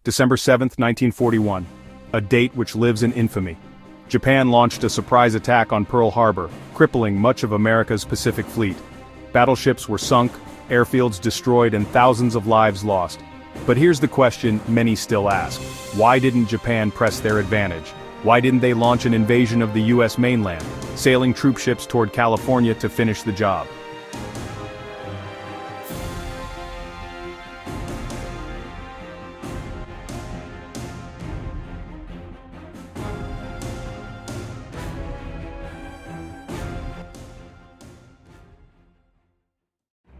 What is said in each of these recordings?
December 7, 1941. A date which lives in infamy. Japan launched a surprise attack on Pearl Harbor, crippling much of America's Pacific Fleet. Battleships were sunk, airfields destroyed, and thousands of lives lost. But here's the question many still ask. Why didn't Japan press their advantage? Why didn't they launch an invasion of the US mainland, sailing troop ships toward California to finish the job?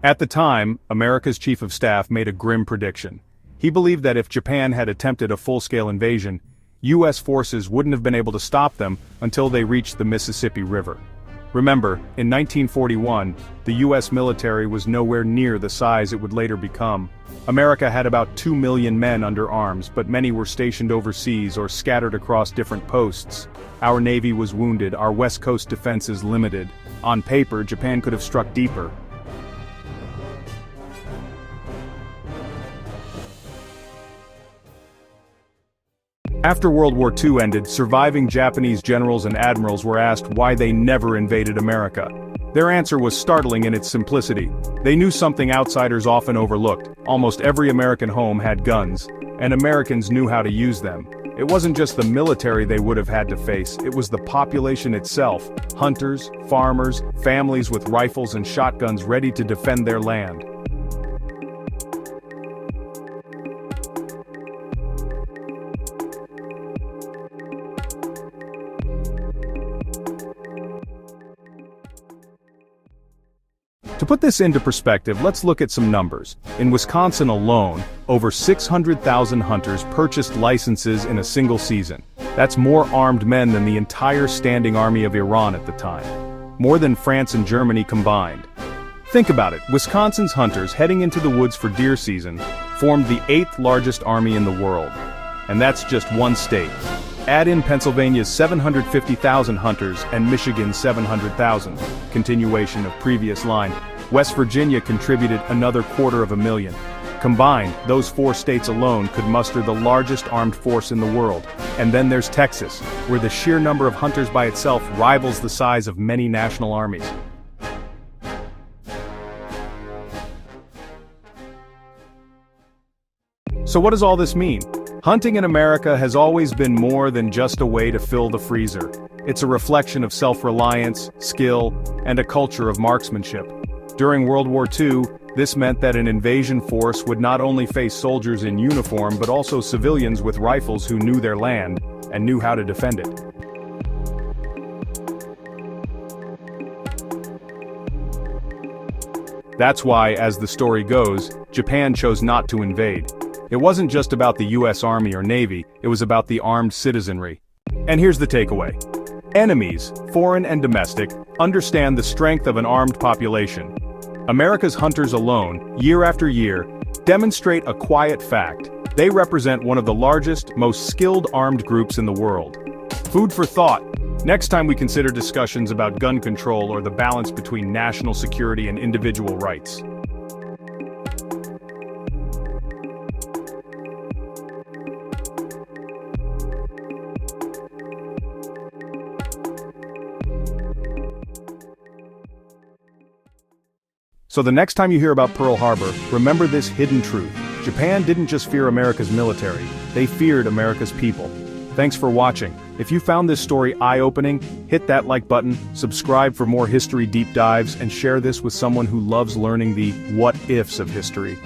At the time, America's Chief of Staff made a grim prediction. He believed that if Japan had attempted a full-scale invasion, US forces wouldn't have been able to stop them until they reached the Mississippi River. Remember, in 1941, the US military was nowhere near the size it would later become. America had about 2 million men under arms, but many were stationed overseas or scattered across different posts. Our Navy was wounded, our West Coast defenses limited. On paper, Japan could have struck deeper. After World War II ended, surviving Japanese generals and admirals were asked why they never invaded America. Their answer was startling in its simplicity. They knew something outsiders often overlooked. Almost every American home had guns, and Americans knew how to use them. It wasn't just the military they would have had to face, it was the population itself. Hunters, farmers, families with rifles and shotguns ready to defend their land. To put this into perspective, let's look at some numbers. In Wisconsin alone, over 600,000 hunters purchased licenses in a single season. That's more armed men than the entire standing army of Iran at the time. More than France and Germany combined. Think about it, Wisconsin's hunters heading into the woods for deer season formed the 8th largest army in the world. And that's just one state. Add in Pennsylvania's 750,000 hunters and Michigan's 700,000. Continuation of previous line. West Virginia contributed another 250,000. Combined, those 4 states alone could muster the largest armed force in the world. And then there's Texas, where the sheer number of hunters by itself rivals the size of many national armies. So what does all this mean? Hunting in America has always been more than just a way to fill the freezer. It's a reflection of self-reliance, skill, and a culture of marksmanship. During World War II, this meant that an invasion force would not only face soldiers in uniform but also civilians with rifles who knew their land and knew how to defend it. That's why, as the story goes, Japan chose not to invade. It wasn't just about the US Army or Navy, it was about the armed citizenry. And here's the takeaway. Enemies, foreign and domestic, understand the strength of an armed population. America's hunters alone, year after year, demonstrate a quiet fact. They represent one of the largest, most skilled armed groups in the world. Food for thought. Next time we consider discussions about gun control or the balance between national security and individual rights. So the next time you hear about Pearl Harbor, remember this hidden truth. Japan didn't just fear America's military, they feared America's people. Thanks for watching. If you found this story eye-opening, hit that like button, subscribe for more history deep dives, and share this with someone who loves learning the what-ifs of history.